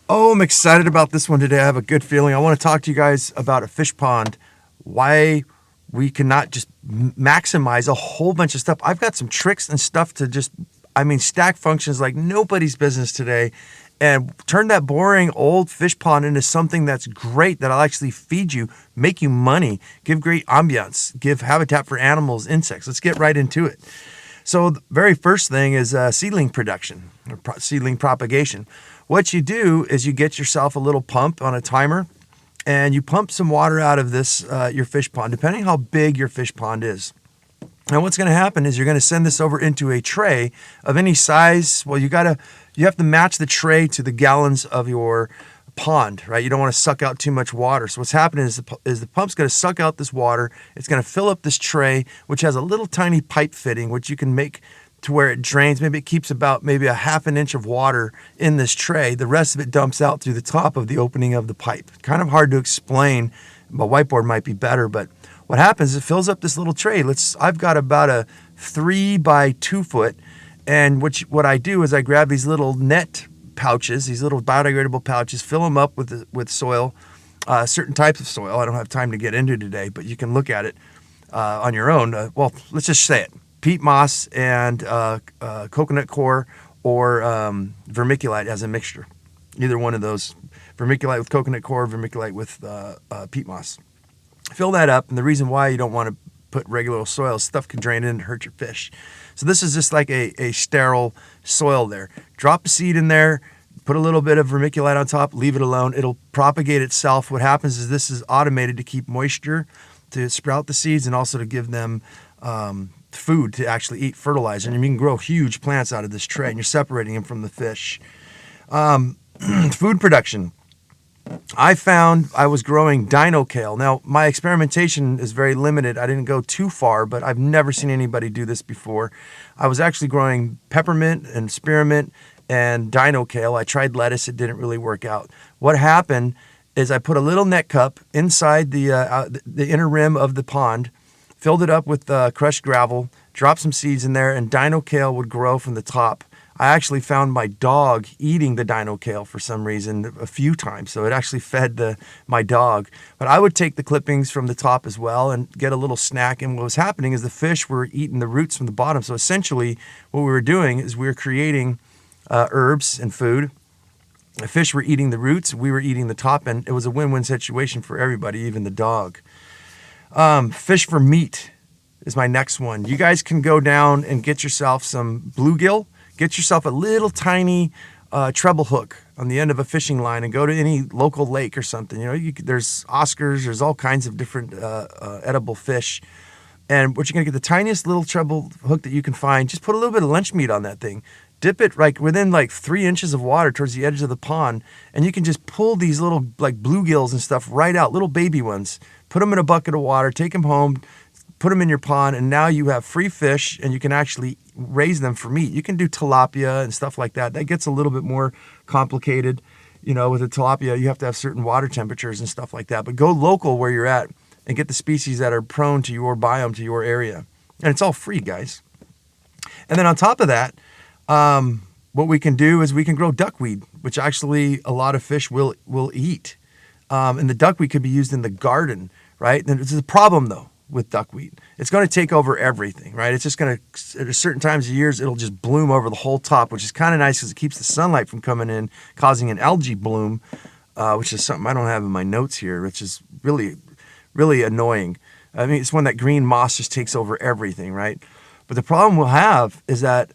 Oh, I'm excited about this one today. I have a good feeling. I want to talk to you guys about a fish pond, why we cannot just maximize a whole bunch of stuff. I've got some tricks and stuff to just, stack functions like nobody's business today and turn that boring old fish pond into something that's great that'll actually feed you, make you money, give great ambiance, give habitat for animals, insects. Let's get right into it. So the very first thing is seedling production or seedling propagation. What you do is you get yourself a little pump on a timer and you pump some water out of this, your fish pond, depending how big your fish pond is. And what's going to happen is you're going to send this over into a tray of any size. Well, you have to match the tray to the gallons of your pond, right? You don't want to suck out too much water. So what's happening is the pump's going to suck out this water. It's going to fill up this tray, which has a little tiny pipe fitting, which you can make to where it drains. Maybe it keeps about maybe a half an inch of water in this tray. The rest of it dumps out through the top of the opening of the pipe. Kind of hard to explain. A whiteboard might be better, but what happens is it fills up this little tray. I've got about a 3 by 2 foot, and what I do is I grab these little net pouches, these little biodegradable pouches, fill them up with soil, certain types of soil. I don't have time to get into today, but you can look at it on your own. Let's just say it: peat moss and coconut coir or vermiculite as a mixture. Either one of those, vermiculite with coconut coir, vermiculite with peat moss. Fill that up, and the reason why you don't want to put regular soil, stuff can drain in and hurt your fish. So this is just like a sterile soil there. Drop a seed in there, put a little bit of vermiculite on top, leave it alone. It'll propagate itself. What happens is this is automated to keep moisture, to sprout the seeds, and also to give them food to actually eat, fertilizer. And you can grow huge plants out of this tray, and you're separating them from the fish. Food production. I found I was growing dino kale. Now, my experimentation is very limited. I didn't go too far, but I've never seen anybody do this before. I was actually growing peppermint and spearmint and dino kale. I tried lettuce. It didn't really work out. What happened is I put a little net cup inside the inner rim of the pond, filled it up with crushed gravel, dropped some seeds in there, and dino kale would grow from the top. I actually found my dog eating the dino kale for some reason a few times, so it actually fed my dog. But I would take the clippings from the top as well and get a little snack, and what was happening is the fish were eating the roots from the bottom. So essentially what we were doing is we were creating herbs and food. The fish were eating the roots, we were eating the top, and it was a win-win situation for everybody, even the dog. Fish for meat is my next one. You guys can go down and get yourself some bluegill. Get yourself a little tiny treble hook on the end of a fishing line and go to any local lake or something. There's Oscars, there's all kinds of different edible fish. And what you're going to get, the tiniest little treble hook that you can find, just put a little bit of lunch meat on that thing. Dip it within 3 inches of water towards the edge of the pond, and you can just pull these little bluegills and stuff right out, little baby ones. Put them in a bucket of water, take them home, put them in your pond, and now you have free fish, and you can actually raise them for meat. You can do tilapia and stuff like that. That gets a little bit more complicated. With the tilapia, you have to have certain water temperatures and stuff like that. But go local where you're at and get the species that are prone to your biome, to your area. And it's all free, guys. And then on top of that, what we can do is we can grow duckweed, which actually a lot of fish will eat. And the duckweed could be used in the garden, right? And there's a problem, though, with duckweed. It's going to take over everything, right? It's just going to, at certain times of years, it'll just bloom over the whole top, which is kind of nice because it keeps the sunlight from coming in, causing an algae bloom, which is something I don't have in my notes here, which is really, really annoying. It's when that green moss just takes over everything, right? But the problem we'll have is that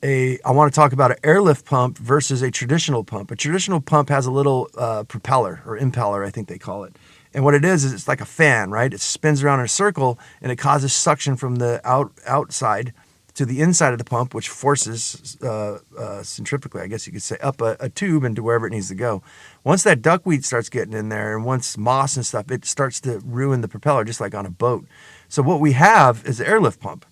I want to talk about an airlift pump versus a traditional pump. A traditional pump has a little propeller or impeller, I think they call it. And what it is it's like a fan, right? It spins around in a circle, and it causes suction from the outside to the inside of the pump, which forces centrifugally, I guess you could say, up a tube into wherever it needs to go. Once that duckweed starts getting in there, and once moss and stuff, it starts to ruin the propeller, just like on a boat. So what we have is the airlift pump.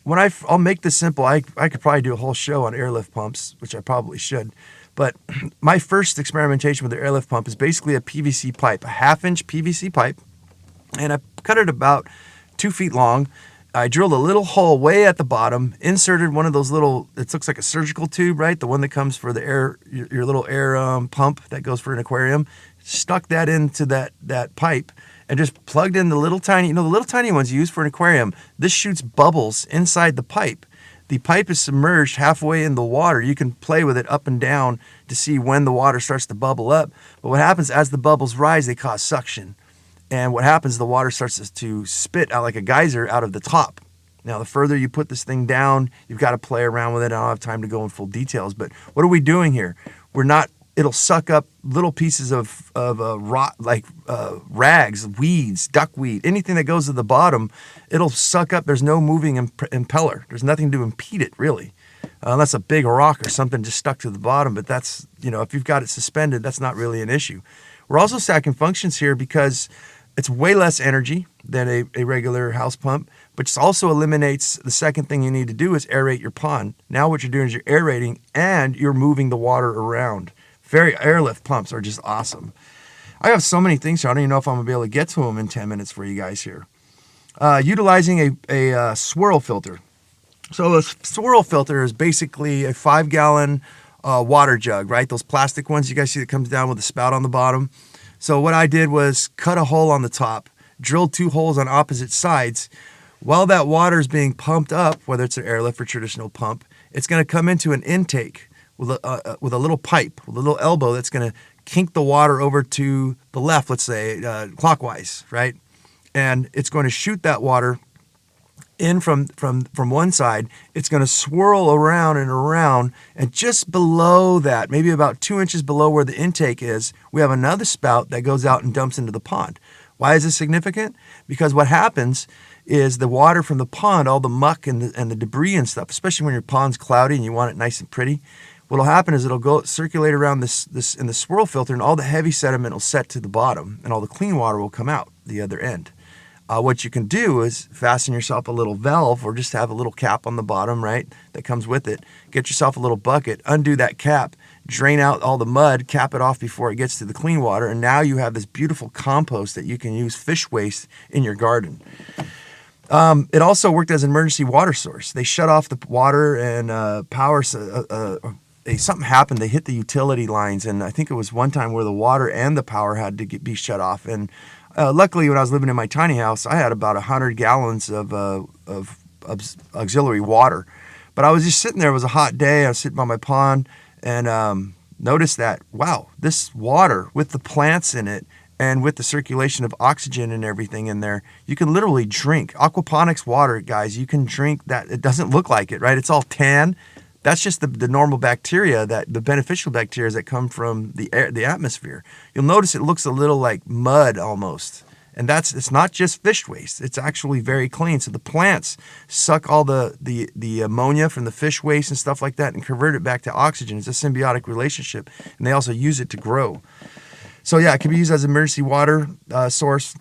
I'll make this simple. I could probably do a whole show on airlift pumps, which I probably should. But my first experimentation with the airlift pump is basically a PVC pipe, a 1/2 inch PVC pipe. And I cut it about 2 feet long. I drilled a little hole way at the bottom, inserted one of those little, it looks like a surgical tube, right? The one that comes for the air, your little air pump that goes for an aquarium. Stuck that into that pipe and just plugged in the little tiny, the little tiny ones you use for an aquarium. This shoots bubbles inside the pipe. The pipe is submerged halfway in the water. You can play with it up and down to see when the water starts to bubble up. But what happens as the bubbles rise, they cause suction. And what happens, the water starts to spit out like a geyser out of the top. Now, the further you put this thing down, you've got to play around with it. I don't have time to go in full details, but what are we doing here? It'll suck up little pieces of rot, like rags, weeds, duckweed, anything that goes to the bottom, it'll suck up. There's no moving impeller. There's nothing to impede it, really. Unless a big rock or something just stuck to the bottom, but that's, if you've got it suspended, that's not really an issue. We're also stacking functions here because it's way less energy than a regular house pump, but it also eliminates the second thing you need to do is aerate your pond. Now what you're doing is you're aerating and you're moving the water around. Airlift pumps are just awesome. I have so many things here. I don't even know if I'm going to be able to get to them in 10 minutes for you guys here. Utilizing a swirl filter. So a swirl filter is basically a 5-gallon water jug, right? Those plastic ones you guys see that comes down with a spout on the bottom. So what I did was cut a hole on the top, drilled 2 holes on opposite sides. While that water is being pumped up, whether it's an airlift or traditional pump, it's going to come into an intake with a little pipe, with a little elbow that's going to kink the water over to the left, let's say, clockwise, right? And it's going to shoot that water in from one side. It's going to swirl around and around, and just below that, maybe about 2 inches below where the intake is, we have another spout that goes out and dumps into the pond. Why is this significant? Because what happens is the water from the pond, all the muck and the debris and stuff, especially when your pond's cloudy and you want it nice and pretty, what'll happen is it'll go circulate around this in the swirl filter, and all the heavy sediment will set to the bottom, and all the clean water will come out the other end. What you can do is fasten yourself a little valve, or just have a little cap on the bottom, right, that comes with it. Get yourself a little bucket, undo that cap, drain out all the mud, cap it off before it gets to the clean water, and now you have this beautiful compost that you can use fish waste in your garden. It also worked as an emergency water source. They shut off the water and power. Something happened. They hit the utility lines, and I think it was one time where the water and the power had to be shut off. And luckily, when I was living in my tiny house, I had about 100 gallons of auxiliary water. But I was just sitting there. It was a hot day. I was sitting by my pond and noticed that, wow, this water with the plants in it and with the circulation of oxygen and everything in there, you can literally drink. Aquaponics water, guys, you can drink that. It doesn't look like it, right? It's all tan. That's just the normal bacteria, the beneficial bacteria that come from the air, the atmosphere. You'll notice it looks a little like mud almost. And it's not just fish waste. It's actually very clean. So the plants suck all the ammonia from the fish waste and stuff like that and convert it back to oxygen. It's a symbiotic relationship. And they also use it to grow. So yeah, it can be used as an emergency water source.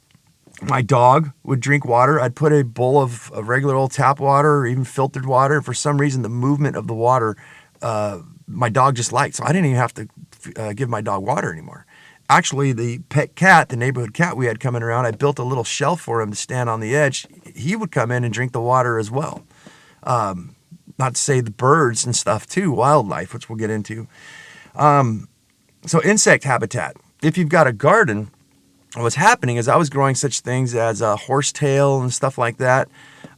My dog would drink water. I'd put a bowl of regular old tap water or even filtered water. For some reason, the movement of the water, my dog just liked. So I didn't even have to give my dog water anymore. Actually, the pet cat, the neighborhood cat we had coming around, I built a little shelf for him to stand on the edge. He would come in and drink the water as well. Not to say the birds and stuff too, wildlife, which we'll get into. So insect habitat. If you've got a garden, what's happening is I was growing such things as horsetail and stuff like that.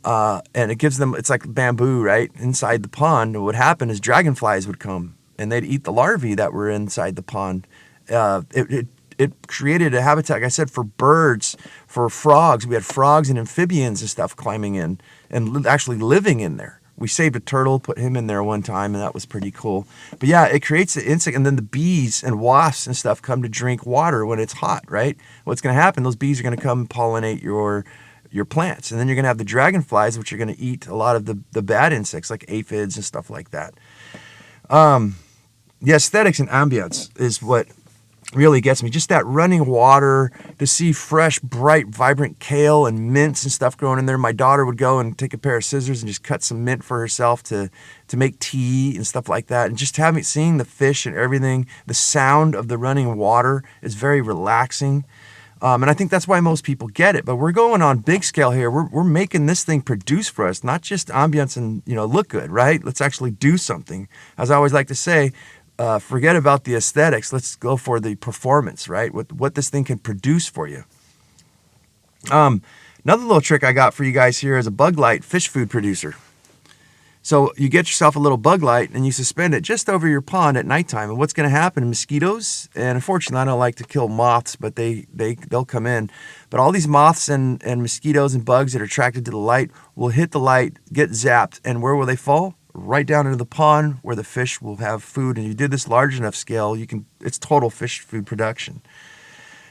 And it gives them, it's like bamboo, right? Inside the pond. And what happened is dragonflies would come and they'd eat the larvae that were inside the pond. It created a habitat, like I said, for birds, for frogs. We had frogs and amphibians and stuff climbing in and actually living in there. We saved a turtle, put him in there one time, and that was pretty cool. But yeah, it creates the insect, and then the bees and wasps and stuff come to drink water when it's hot, right? What's going to happen, those bees are going to come and pollinate your plants. And then you're going to have the dragonflies, which are going to eat a lot of the bad insects, like aphids and stuff like that. The aesthetics and ambiance is what really gets me. Just that running water, to see fresh, bright, vibrant kale and mints and stuff growing in there. My daughter would go and take a pair of scissors and just cut some mint for herself to make tea and stuff like that. And just seeing the fish and everything, the sound of the running water is very relaxing. And I think that's why most people get it. But we're going on big scale here. We're making this thing produce for us, not just ambience and look good, right? Let's actually do something. As I always like to say, forget about the aesthetics. Let's go for the performance, right? What this thing can produce for you. Another little trick I got for you guys here is a bug light fish food producer. So you get yourself a little bug light and you suspend it just over your pond at nighttime. And what's going to happen? Mosquitoes, and unfortunately I don't like to kill moths, but they'll come in. But all these moths and mosquitoes and bugs that are attracted to the light will hit the light, get zapped, and where will they fall? Right down into the pond where the fish will have food. And you did this large enough scale, it's total fish food production.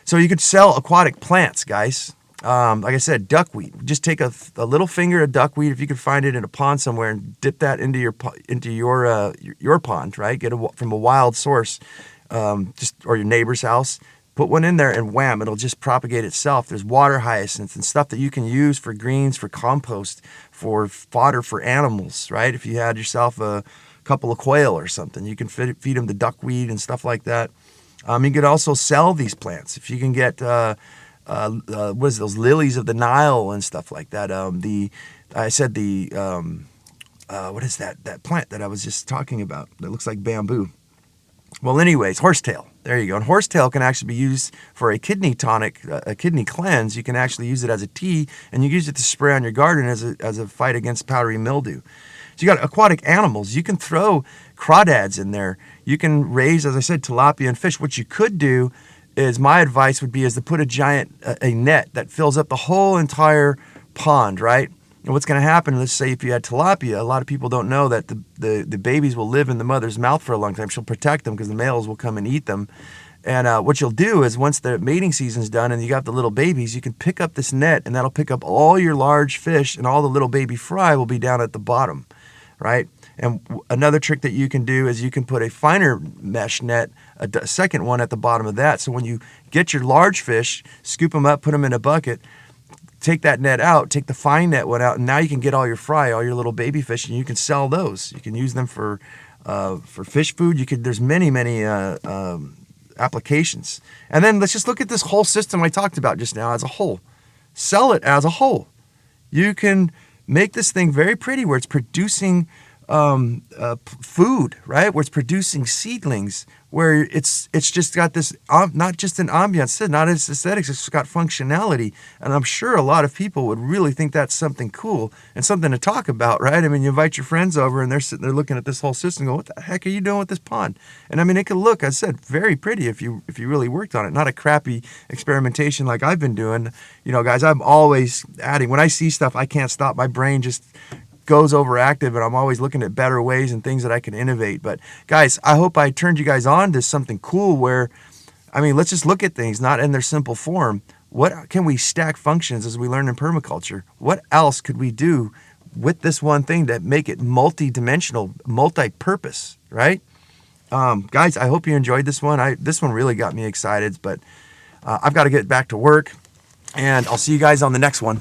So you could sell aquatic plants, guys. Like I said, duckweed. Just take a little finger of duckweed, if you can find it in a pond somewhere, and dip that into your pond, right? Get it from a wild source, or your neighbor's house. Put one in there, and wham, it'll just propagate itself. There's water hyacinths and stuff that you can use for greens, for compost, for fodder for animals, right? If you had yourself a couple of quail or something, you can feed them the duckweed and stuff like that. You could also sell these plants if you can get. What is those lilies of the Nile and stuff like that? What is that plant that I was just talking about that looks like bamboo? Well, anyways, horsetail. There you go. And horsetail can actually be used for a kidney tonic, a kidney cleanse. You can actually use it as a tea, and you use it to spray on your garden as a fight against powdery mildew. So you got aquatic animals. You can throw crawdads in there. You can raise, as I said, tilapia and fish. What you could do is, my advice would be, is to put a net that fills up the whole entire pond, right? And what's going to happen, let's say if you had tilapia, a lot of people don't know that the babies will live in the mother's mouth for a long time. She'll protect them because the males will come and eat them. And what you'll do is, once the mating season's done and you got the little babies, you can pick up this net, and that'll pick up all your large fish, and all the little baby fry will be down at the bottom, right? And another trick that you can do is you can put a finer mesh net, a second one at the bottom of that. So when you get your large fish, scoop them up, put them in a bucket, take that net out, take the fine net one out, and now you can get all your fry, all your little baby fish, and you can sell those. You can use them for fish food. There's many applications. And then let's just look at this whole system I talked about just now as a whole. Sell it as a whole. You can make this thing very pretty where it's producing food, right? Where it's producing seedlings, where it's just got this, not just an ambiance, not as aesthetics, it's got functionality. And I'm sure a lot of people would really think that's something cool and something to talk about, right? I mean, you invite your friends over and they're sitting there looking at this whole system going, what the heck are you doing with this pond? And I mean, it could look, as I said, very pretty if you really worked on it, not a crappy experimentation like I've been doing. Guys, I'm always adding. When I see stuff, I can't stop. My brain just goes overactive, and I'm always looking at better ways and things that I can innovate. But guys, I hope I turned you guys on to something cool where, I mean, let's just look at things not in their simple form. What can we stack functions as we learn in permaculture? What else could we do with this one thing that make it multi-dimensional, multi-purpose, right? Guys, I hope you enjoyed this one. This one really got me excited, but I've got to get back to work, and I'll see you guys on the next one.